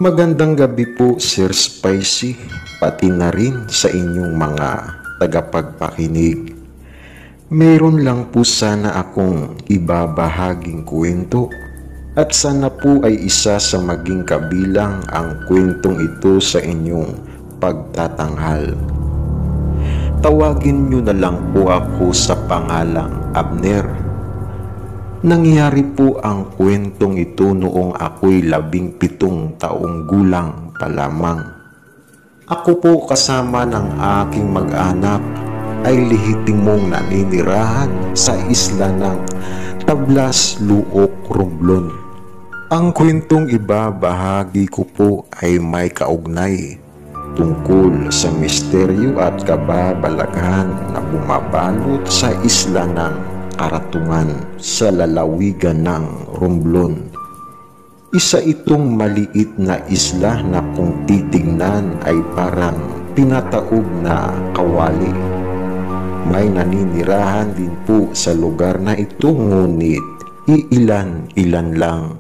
Magandang gabi po, Sir Spicy, pati na rin sa inyong mga tagapagpakinig. Meron lang po sana akong ibabahaging kwento at sana po ay isa sa maging kabilang ang kwentong ito sa inyong pagtatanghal. Tawagin nyo na lang po ako sa pangalang Abner. Nangyari po ang kwentong ito noong ako'y 17 taong gulang pa lamang. Ako po kasama ng aking mag-anak ay lehitimong naninirahan sa isla ng Tablas, Luok, Romblon. Ang kwentong ibabahagi ko po ay may kaugnay tungkol sa misteryo at kababalaghan na bumabalot sa isla ng Karatungan sa lalawigan ng Romblon. Isa itong maliit na isla na kung titignan ay parang pinataob na kawali. May naninirahan din po sa lugar na ito ngunit iilan-ilan lang.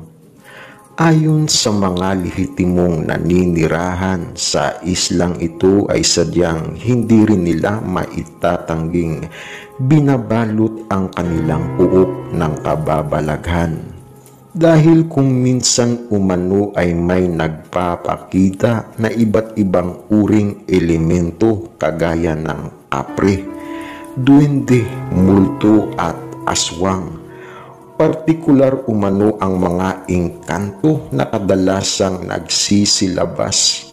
Ayon sa mga lehitimong naninirahan sa islang ito ay sadyang hindi rin nila maitatangging binabalot ang kanilang uok ng kababalaghan. Dahil kung minsan umano ay may nagpapakita na iba't ibang uring elemento kagaya ng kapre, duwende, multo at aswang. Partikular umano ang mga engkanto na kadalasang nagsisilabas.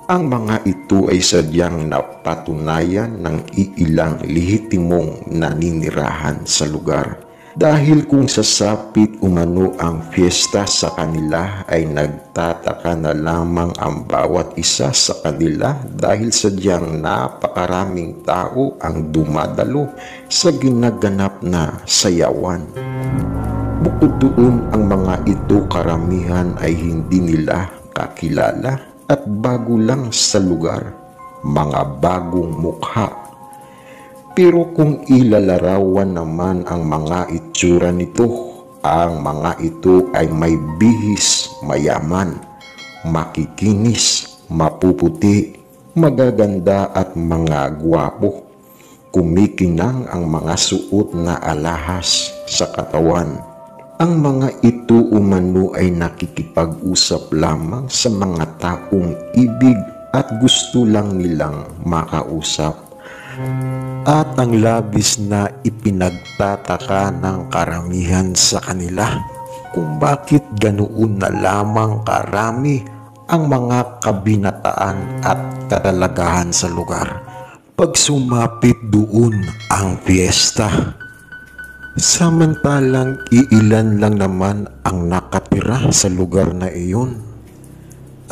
Ang mga ito ay sadyang napatunayan ng iilang lehitimong naninirahan sa lugar. Dahil kung sasapit umano ang fiesta sa kanila ay nagtataka na lamang ang bawat isa sa kanila dahil sadyang napakaraming tao ang dumadalo sa ginaganap na sayawan. Bukod doon, ang mga ito karamihan ay hindi nila kakilala at bago lang sa lugar, mga bagong mukha. Pero kung ilalarawan naman ang mga itsura nito, ang mga ito ay may bihis, mayaman, makikinis, mapuputi, magaganda at mga gwapo. Kumikinang ang mga suot na alahas sa katawan. Ang mga ito umano ay nakikipag-usap lamang sa mga taong ibig at gusto lang nilang makausap. At ang labis na ipinagtataka ng karamihan sa kanila kung bakit ganoon na lamang karami ang mga kabinataan at katalagahan sa lugar pag sumapit doon ang fiesta. Samantalang iilan lang naman ang nakatira sa lugar na iyon.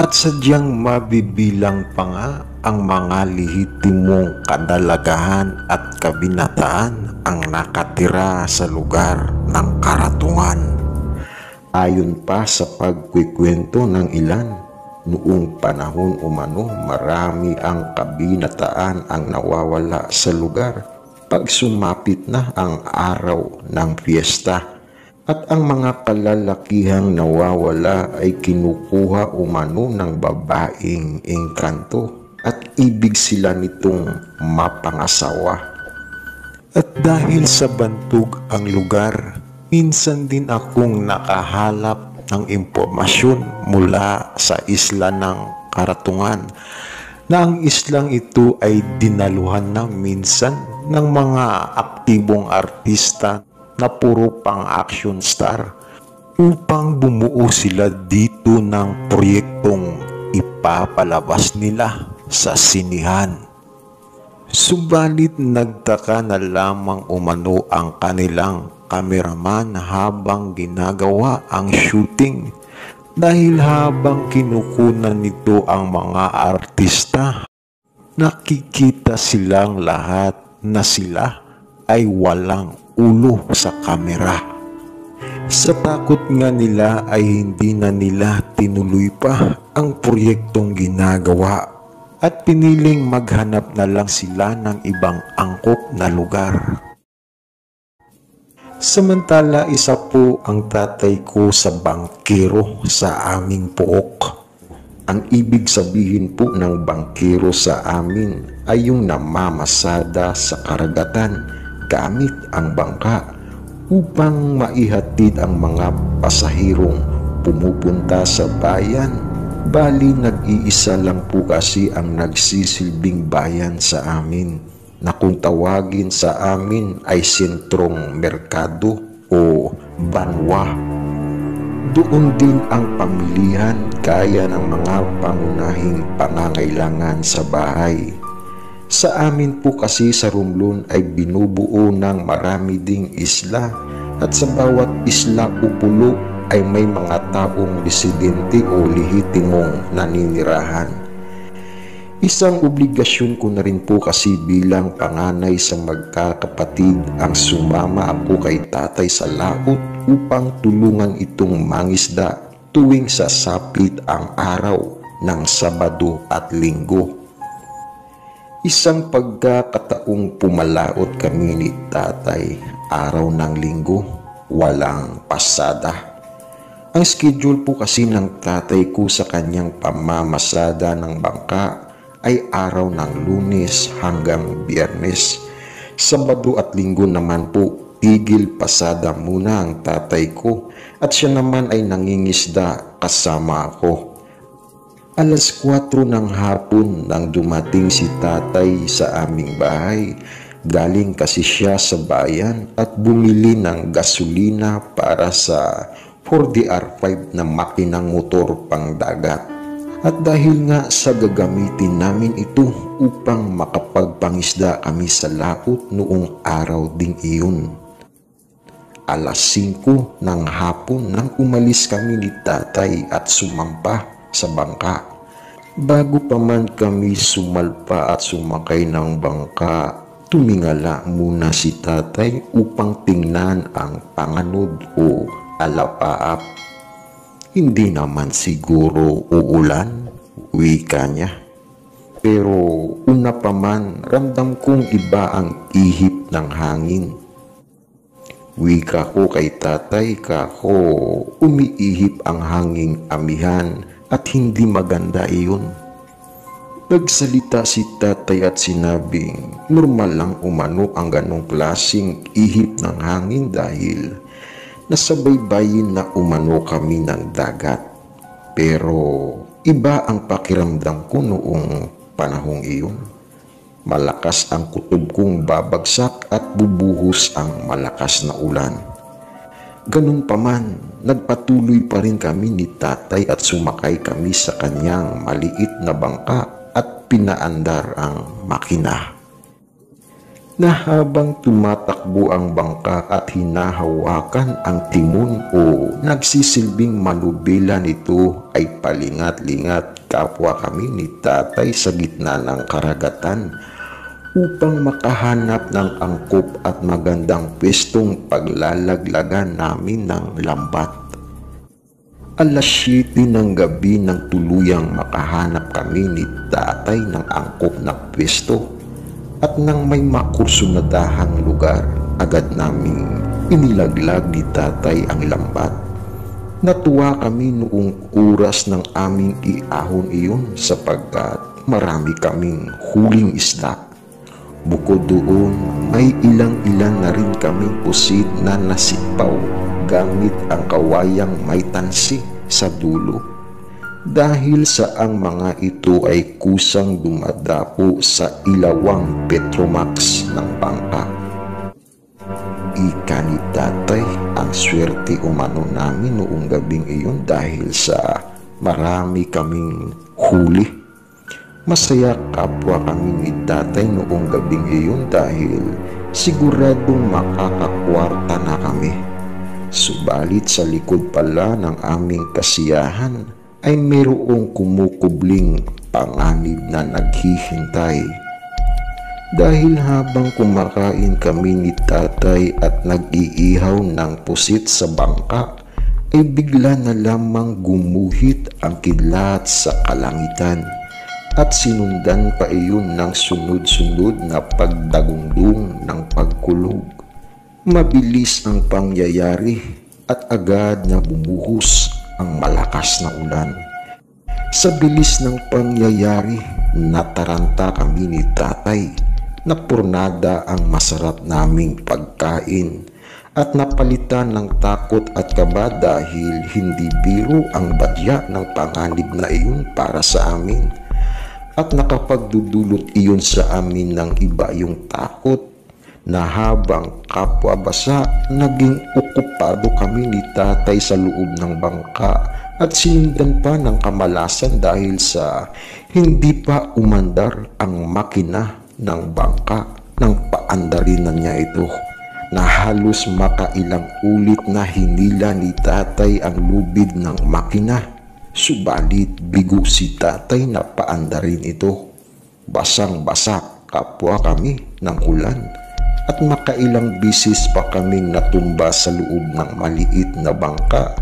At sadyang mabibilang pa nga ang mga lehitimong kadalagahan at kabinataan ang nakatira sa lugar ng Karatungan. Ayon pa sa pagkukwento ng ilan, noong panahon umano marami ang kabinataan ang nawawala sa lugar pag sumapit na ang araw ng fiesta. At ang mga kalalakihang nawawala ay kinukuha umano ng babaeng engkanto at ibig sila nitong mapangasawa. At dahil sa bantog ang lugar, minsan din akong nakahalap ng impormasyon mula sa isla ng Karatungan na ang islang ito ay dinaluhan na minsan ng mga aktibong artista na puro pang action star upang bumuo sila dito ng proyektong ipapalabas nila sa sinihan. Subalit nagtaka na lamang umano ang kanilang kameraman habang ginagawa ang shooting dahil habang kinukunan nito ang mga artista, nakikita silang lahat na sila ay walang ulo sa kamera. Sa takot nga nila ay hindi na nila tinuloy pa ang proyektong ginagawa at piniling maghanap na lang sila ng ibang angkop na lugar. Samantala isa po ang tatay ko sa bangkero sa aming pook. Ang ibig sabihin po ng bangkero sa amin ay yung namamasada sa karagatan gamit ang bangka upang maihatid ang mga pasahirong pumupunta sa bayan. Bali nag-iisa lang po kasi ang nagsisilbing bayan sa amin na kung tawagin sa amin ay sentrong merkado o banwa. Doon din ang pamilihan gaya ng mga pangunahing pangangailangan sa bahay. Sa amin po kasi sa Romblon ay binubuo ng marami ding isla at sa bawat isla o pulo ay may mga taong residente o lehitimong naninirahan. Isang obligasyon ko na rin po kasi bilang panganay sa magkakapatid ang sumama ako kay tatay sa laot upang tulungan itong mangisda tuwing sasapit ang araw ng Sabado at Linggo. Isang pagkakataong pumalaot kami ni tatay araw ng Linggo, walang pasada. Ang schedule po kasi ng tatay ko sa kanyang pamamasada ng bangka ay araw ng Lunes hanggang Biyernes. Sabado at Linggo naman po, tigil pasada muna ang tatay ko at siya naman ay nangingisda kasama ako. Alas 4 ng hapon nang dumating si tatay sa aming bahay. Galing kasi siya sa bayan at bumili ng gasolina para sa 4DR5 na makinang motor pang dagat. At dahil nga sa gagamitin namin ito upang makapagpangisda kami sa laot noong araw ding iyon. Alas 5 ng hapon nang umalis kami ni tatay at sumampa sa bangka. Bago pa man kami sumalpa at sumakay ng bangka, tumingala muna si tatay upang tingnan ang panganod o alapaap. Hindi naman siguro uulan, wika niya. Pero una pa man, ramdam kong iba ang ihip ng hangin. Wika ko kay tatay, kako umiihip ang hanging amihan at hindi maganda iyon. Nagsalita si tatay at sinabing normal lang umano ang ganong klaseng ihip ng hangin dahil nasabaybayin na umano kami ng dagat. Pero iba ang pakiramdam ko noong panahong iyon. Malakas ang kutob kong babagsak at bubuhos ang malakas na ulan. Ganun pa man, nagpatuloy pa rin kami ni tatay at sumakay kami sa kanyang maliit na bangka at pinaandar ang makina. Na habang tumatakbo ang bangka at hinahawakan ang timon o nagsisilbing manubela nito ay palingat-lingat kapwa kami ni tatay sa gitna ng karagatan upang makahanap ng angkop at magandang pwestong paglalaglagan namin ng lambat. Alas 7 ng gabi nang tuluyang makahanap kami ni tatay ng angkop na pwesto. At nang may makursunadahang lugar, agad naming inilaglag ni tatay ang lambat. Natuwa kami noong oras ng aming iahon iyon sapagkat marami kaming huling isda. Bukod doon, may ilang-ilan na rin kaming pusit na nasipaw gamit ang kawayang may tansi sa dulo. Dahil sa ang mga ito ay kusang dumadapo sa ilawang Petromax ng bangka. Ika ni tatay, ang swerte umano namin noong gabing iyon dahil sa marami kaming huli. Masaya kapwa kami ni tatay noong gabing iyon dahil siguradong makakakwarta na kami. Subalit sa likod pala ng aming kasiyahan ay mayroong kumukubling panganib na naghihintay. Dahil habang kumakain kami ni tatay at nag-iihaw ng pusit sa bangka, ay bigla na lamang gumuhit ang kidlat sa kalangitan at sinundan pa iyon ng sunod-sunod na pagdagundong ng pagkulog. Mabilis ang pangyayari at agad na bumuhos ang malakas na ulan. Sa bilis ng pangyayari, nataranta kami ni tatay. Napurnada ang masarap naming pagkain at napalitan ng takot at kaba dahil hindi biro ang badya ng panganib na iyon para sa amin. At nakapagdudulot iyon sa amin ng iba yung takot na habang kapwa basa, naging okupado kami ni tatay sa loob ng bangka at sinundan pa ng kamalasan dahil sa hindi pa umandar ang makina ng bangka nang paandarinan niya ito, na halos makailang ulit na hinila ni tatay ang lubid ng makina. Subalit bigo si tatay na paandarin ito. Basang-basa kapwa kami ng ulan at makailang bisis pa kaming natumba sa loob ng maliit na bangka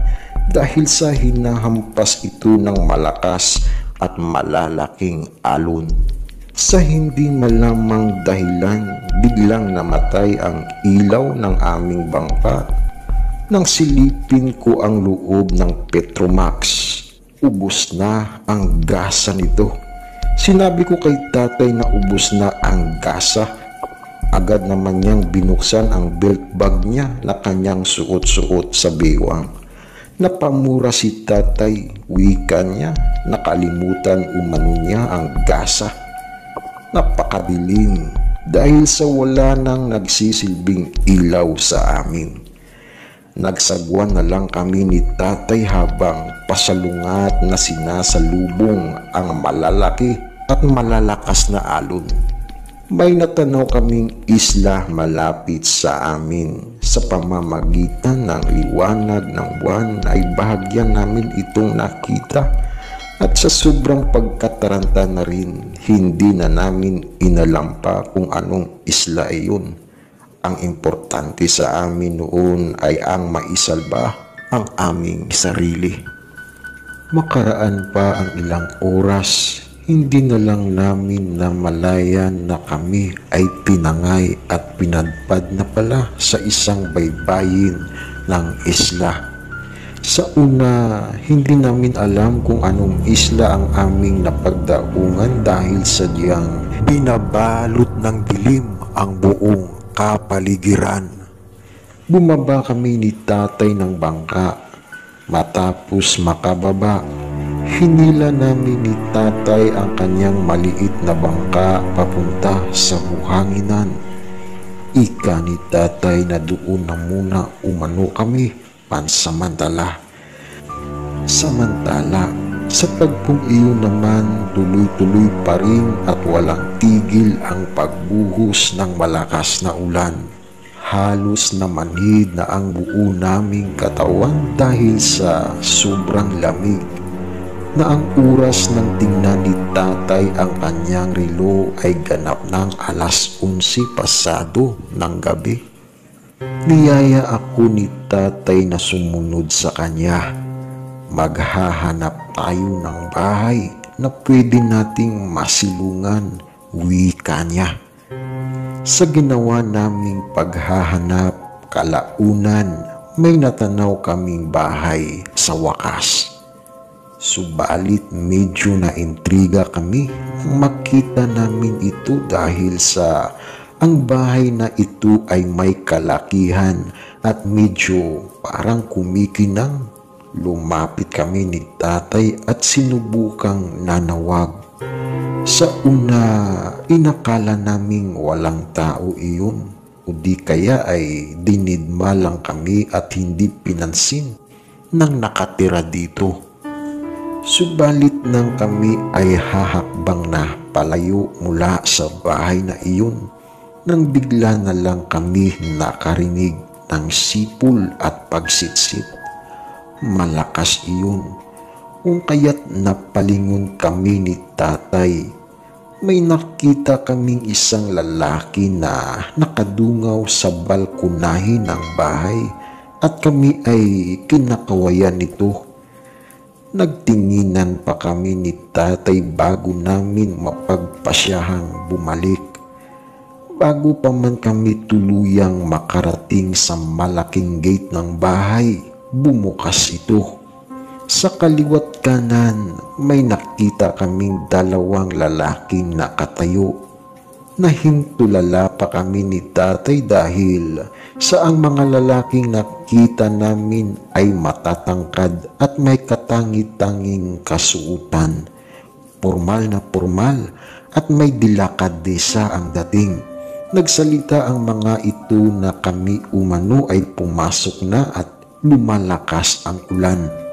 dahil sa hinahampas ito ng malakas at malalaking alon. Sa hindi malamang dahilan, biglang namatay ang ilaw ng aming bangka. Nang silipin ko ang loob ng Petromax, ubos na ang gasa nito. Sinabi ko kay tatay na ubos na ang gasa. Agad naman niyang binuksan ang belt bag niya na kanyang suot-suot sa bewang. Napamura si tatay, wika niya, nakalimutan umano niya ang gasa. Napakadilim dahil sa wala nang nagsisilbing ilaw sa amin. Nagsagwan na lang kami ni tatay habang pasalungat na sinasalubong ang malalaki at malalakas na alon. May natanaw kaming isla malapit sa amin. Sa pamamagitan ng liwanag ng buwan ay bahagyan namin itong nakita. At sa sobrang pagkataranta na rin, hindi na namin inalam pa kung anong isla iyon. Ang importante sa amin noon ay ang maisalba ang aming sarili. Makaraan pa ang ilang oras, hindi na lang namin namalayan na kami ay pinangay at pinadpad na pala sa isang baybayin ng isla. Sa una, hindi namin alam kung anong isla ang aming napagdaungan dahil sadyang binabalot ng dilim ang buong kapaligiran. Bumaba kami ni tatay ng bangka. Matapos makababa, hinila namin ni tatay ang kanyang maliit na bangka papunta sa buhanginan. Ika ni tatay na doon na muna umano kami pansamantala. Samantala, sa tagpong iyon naman tuloy-tuloy pa rin at walang tigil ang pagbuhos ng malakas na ulan. Halos namanhid na ang buo naming katawan dahil sa sobrang lamig, na ang oras ng tingnan ni tatay ang kanyang relo ay ganap ng 11:00 pasado ng gabi. Niyaya ako ni tatay na sumunod sa kanya. Maghahanap tayo ng bahay na pwede nating masilungan, wika niya. Sa ginawa naming paghahanap, kalaunan may natanaw kaming bahay sa wakas. Subalit medyo naintriga kami nang makita namin ito dahil sa ang bahay na ito ay may kalakihan at medyo parang kumikinang. Lumapit kami ni tatay at sinubukang nanawag. Sa una, inakala naming walang tao iyon o di kaya ay dinidma lang kami at hindi pinansin ng nakatira dito. Subalit nang kami ay hahakbang na palayo mula sa bahay na iyon, nang bigla na lang kami nakarinig ng sipol at pagsitsit. Malakas iyon, kung kaya't napalingon kami ni tatay. May nakita kaming isang lalaki na nakadungaw sa balkonahe ng bahay at kami ay kinakawayan nito. Nagtinginan pa kami ni tatay bago namin mapagpasyahang bumalik. Bago pa man kami tuluyang makarating sa malaking gate ng bahay, bumukas ito. Sa kaliwat kanan may nakita kaming dalawang lalaking nakatayo. Nahintulala pa kami ni tatay dahil sa ang mga lalaking nakita namin ay matatangkad at may katangi-tanging kasuotan. Pormal na pormal at may dilakadesa ang dating. Nagsalita ang mga ito na kami umano ay pumasok na at lumalakas ang ulan.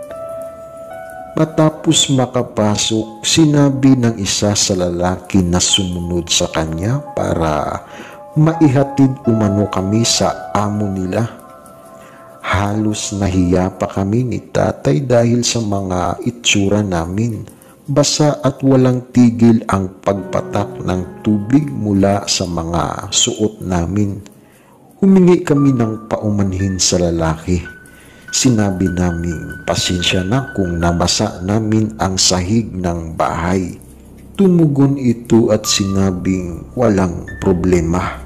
Matapos makapasok, sinabi ng isa sa lalaki na sumunod sa kanya para maihatid umano kami sa amo nila. Halos nahiya pa kami ni tatay dahil sa mga itsura namin. Basa at walang tigil ang pagpatak ng tubig mula sa mga suot namin. Humingi kami ng paumanhin sa lalaki. Sinabi namin pasensya na kung nabasa namin ang sahig ng bahay. Tumugon ito at sinabing walang problema.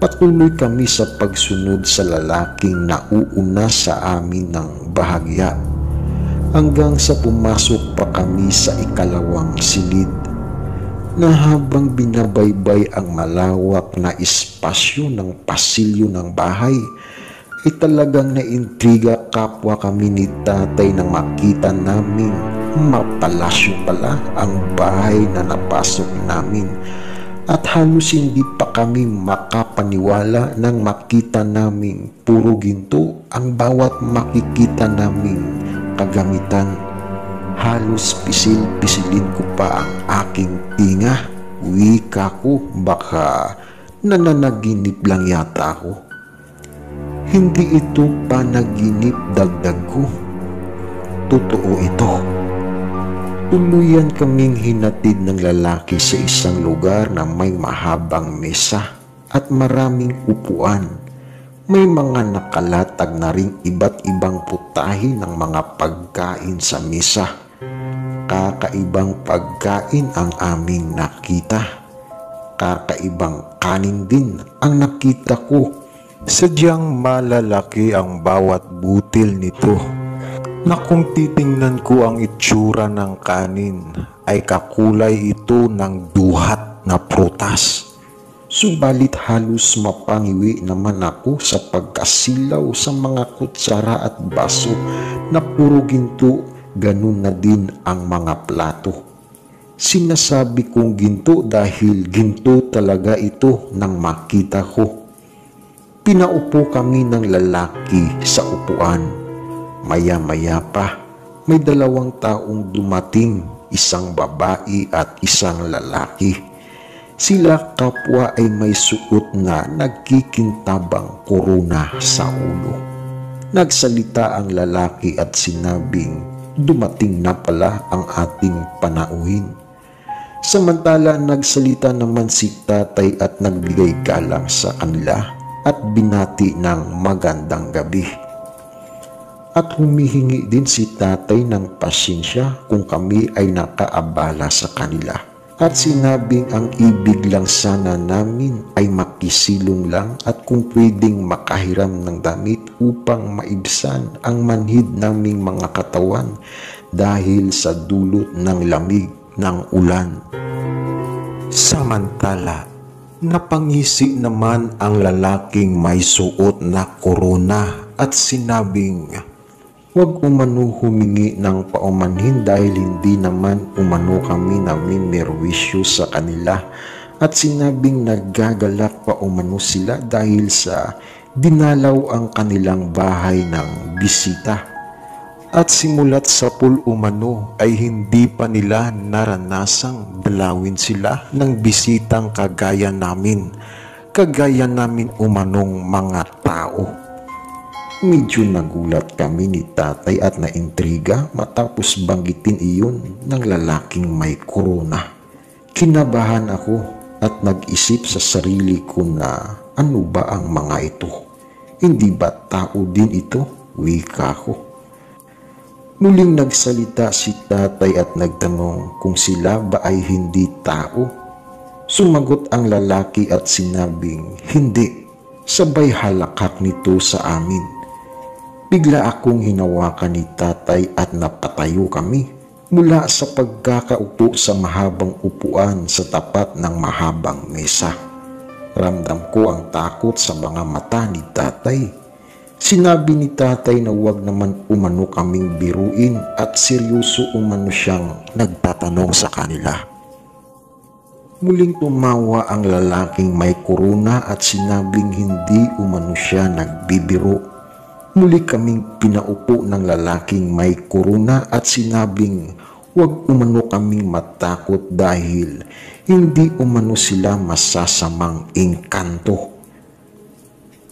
Patuloy kami sa pagsunod sa lalaking nauuna sa amin ng bahagya. Hanggang sa pumasok pa kami sa ikalawang silid. Na habang binabaybay ang malawak na espasyo ng pasilyo ng bahay, ay talagang naintriga kapwa kami ni tatay nang makita namin mapalasyo pala ang bahay na napasok namin. At halos hindi pa kami makapaniwala nang makita naming puro ginto ang bawat makikita naming kagamitan. Halos pisil-pisilin ko pa ang aking tinga. Wika ko, baka nananaginip lang yata ako. Hindi ito panaginip, dagdag ko. Totoo ito. Tuluyan kaming hinatid ng lalaki sa isang lugar na may mahabang mesa at maraming upuan. May mga nakalatag na ring iba't ibang putahe ng mga pagkain sa mesa. Kakaibang pagkain ang aming nakita. Kakaibang kanin din ang nakita ko. Sadyang malalaki ang bawat butil nito na kung titingnan ko ang itsura ng kanin ay kakulay ito ng duhat na prutas. Subalit halos mapangiwi naman ako sa pagkasilaw sa mga kutsara at baso na puro ginto, ganun na din ang mga plato. Sinasabi kong ginto dahil ginto talaga ito nang makita ko. Pinaupo kami ng lalaki sa upuan. Maya-maya pa, may dalawang taong dumating, isang babae at isang lalaki. Sila kapwa ay may suot na nagkikintabang korona sa ulo. Nagsalita ang lalaki at sinabing dumating na pala ang ating panauhin. Samantala nagsalita naman si tatay at nagbigay galang sa kanila at binati ng magandang gabi. At humihingi din si tatay ng pasensya kung kami ay nakaabala sa kanila. At sinabing ang ibig lang sana namin ay makisilong lang at kung pwedeng makahiram ng damit upang maibsan ang manhid naming mga katawan dahil sa dulot ng lamig ng ulan. Samantala, napangisi naman ang lalaking may suot na korona at sinabing, "Huwag umano humingi ng paumanhin dahil hindi naman umano kami namimerwisyo sa kanila." At sinabing naggagalak pa umano sila dahil sa dinalaw ang kanilang bahay ng bisita. At simulat sa umano ay hindi pa nila naranasang dalawin sila ng bisitang kagaya namin umanong mga tao. Medyo nagulat kami ni tatay at naintriga matapos banggitin iyon ng lalaking may korona. Kinabahan ako at nag-isip sa sarili ko na ano ba ang mga ito? Hindi ba tao din ito? Wika ko. Muling nagsalita si tatay at nagtanong kung sila ba ay hindi tao. Sumagot ang lalaki at sinabing hindi, sabay halakak nito sa amin. Bigla akong hinawakan ni tatay at napatayo kami mula sa pagkakaupo sa mahabang upuan sa tapat ng mahabang mesa. Ramdam ko ang takot sa mga mata ni tatay. Sinabi ni tatay na huwag naman umano kaming biruin at seryoso umano siyang nagtatanong sa kanila. Muling tumawa ang lalaking may korona at sinabing hindi umano siya nagbibiro. Muli kaming pinaupo ng lalaking may korona at sinabing huwag umano kaming matakot dahil hindi umano sila masasamang engkanto.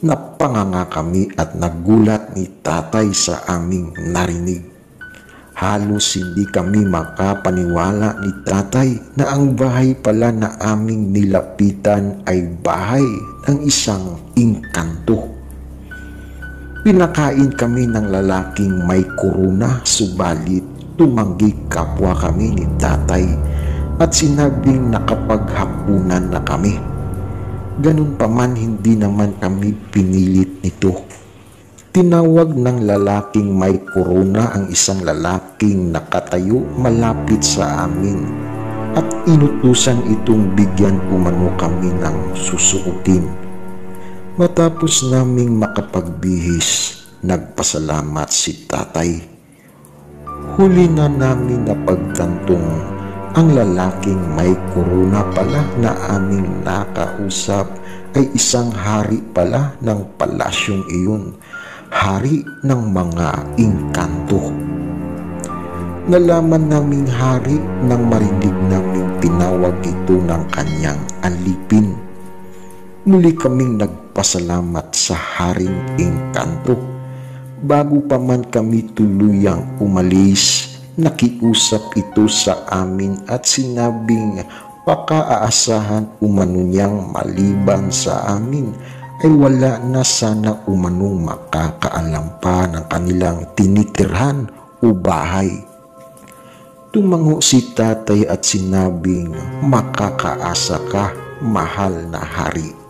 Napanganga kami at nagulat ni tatay sa aming narinig. Halos hindi kami makapaniwala ni tatay na ang bahay pala na aming nilapitan ay bahay ng isang engkanto. Pinakain kami ng lalaking may korona, subalit tumanggi kapwa kami ni tatay at sinabing nakapaghapunan na kami. Ganun pa man, hindi naman kami pinilit nito. Tinawag ng lalaking may korona ang isang lalaking nakatayo malapit sa amin at inutusan itong bigyan umano kami ng susuotin. Matapos naming makapagbihis, nagpasalamat si tatay. Huli na namin napagtantong ang lalaking may korona pala na aming nakausap ay isang hari pala ng palasyong iyon, hari ng mga engkanto. Nalaman naming hari nang marinig naming tinawag ito ng kanyang alipin. Muli kaming nagpasalamat sa haring engkanto. Bago pa man kami tuluyang umalis, nakiusap ito sa amin at sinabing pakaaasahan umano niyang maliban sa amin ay wala na sana umanong makakaalam pa ng kanilang tinitirhan o bahay. Tumango si tatay at sinabing makakaasa ka, mahal na hari.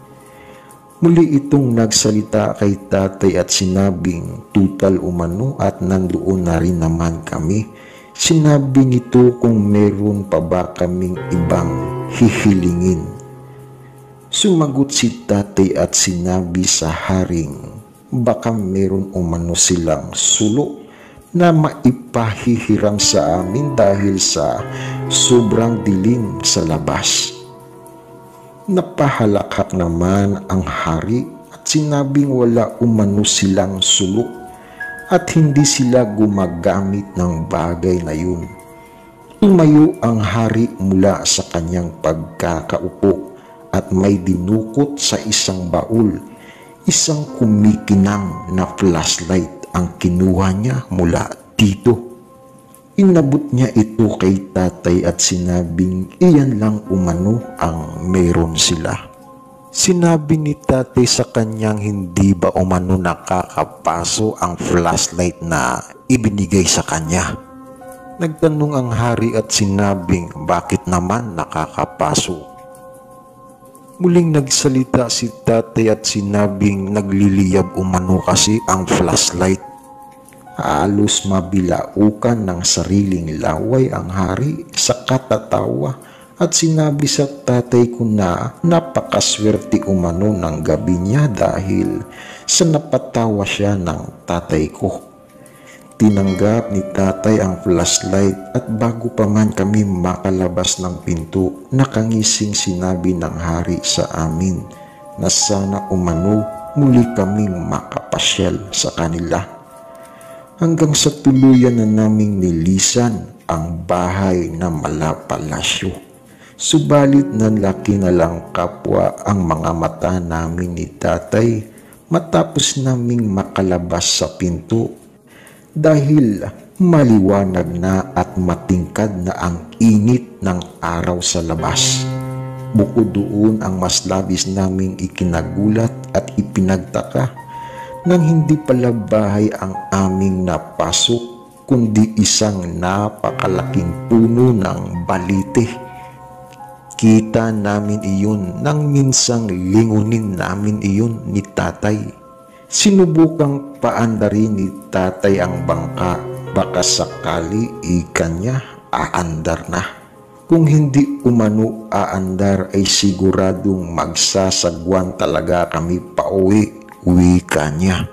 Muli itong nagsalita kay tatay at sinabing tutal umano at nandoon na rin naman kami. Sinabi nito kung meron pa ba kaming ibang hihilingin. Sumagot si tatay at sinabi sa haring baka meron umano silang sulo na maipahihiram sa amin dahil sa sobrang dilim sa labas. Napahalakak naman ang hari at sinabing wala umano silang sulo at hindi sila gumagamit ng bagay na yun. Tumayo ang hari mula sa kanyang pagkakaupo at may dinukot sa isang baul. Isang kumikinang na flashlight ang kinuha niya mula dito. Inabot niya ito kay tatay at sinabing iyan lang umano ang meron sila. Sinabi ni tatay sa kanyang hindi ba umano nakakapaso ang flashlight na ibinigay sa kanya. Nagtanong ang hari at sinabing bakit naman nakakapaso. Muling nagsalita si tatay at sinabing nagliliyab umano kasi ang flashlight. Halos mabilaukan ng sariling laway ang hari sa katatawa at sinabi sa tatay ko na napakaswerte umano ng gabi niya dahil sa napatawa siya ng tatay ko. Tinanggap ni tatay ang flashlight at bago pa man kami makalabas ng pinto, nakangising sinabi ng hari sa amin na sana umano muli kaming makapasyal sa kanila. Hanggang sa tuluyan na naming nilisan ang bahay na malapalasyo. Subalit nanlaki na lang kapwa ang mga mata namin ni tatay matapos naming makalabas sa pinto dahil maliwanag na at matingkad na ang init ng araw sa labas. Bukod doon ang mas labis naming ikinagulat at ipinagtaka nang hindi pala bahay ang aming napasok kundi isang napakalaking puno ng balite. Kita namin iyon nang minsang lingunin namin iyon ni tatay. Sinubukang paandarin ni tatay ang bangka, baka sakali ikan niya aandar na. Kung hindi umano aandar ay siguradong magsasagwan talaga kami pauwi, wika niya.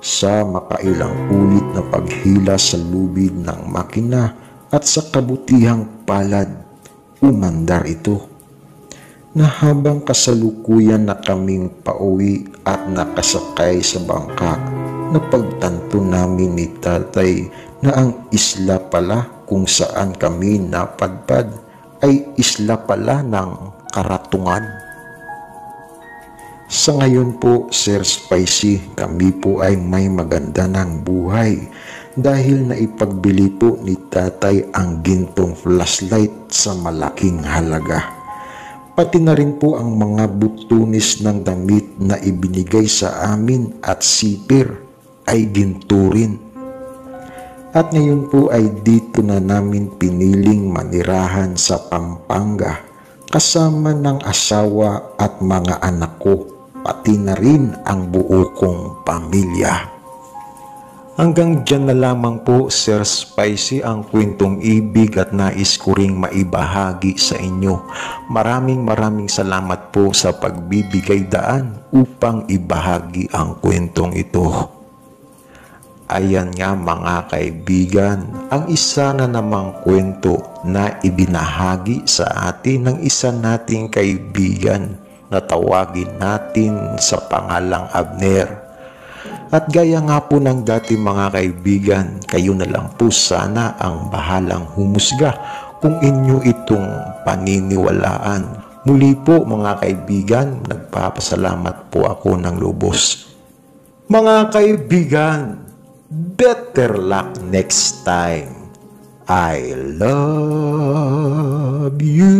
Sa makailang ulit na paghila sa lubid ng makina at sa kabutihang palad, umandar ito. Na habang kasalukuyan na kaming pauwi at nakasakay sa bangka, napagtanto namin ni tatay na ang isla pala kung saan kami napadpad ay isla pala ng Karatungan. Sa ngayon po, Sir Spicy, kami po ay may maganda ng buhay dahil naipagbili po ni tatay ang gintong flashlight sa malaking halaga. Pati na rin po ang mga butunis ng damit na ibinigay sa amin at sipir ay ginto rin. At ngayon po ay dito na namin piniling manirahan sa Pampanga kasama ng asawa at mga anak ko, pati na rin ang buo kong pamilya. Hanggang dyan na lamang po, Sir Spicy, ang kwentong ibig at nais ko ring maibahagi sa inyo. Maraming salamat po sa pagbibigay daan upang ibahagi ang kwentong ito. Ayan nga mga kaibigan, ang isa na namang kwento na ibinahagi sa atin ng isa nating kaibigan na tawagin natin sa pangalang Abner. At gaya nga po ng dati mga kaibigan, kayo na lang po sana ang bahalang humusga kung inyo itong paniniwalaan. Muli po mga kaibigan, nagpapasalamat po ako ng lubos. Mga kaibigan, better luck next time. I love you.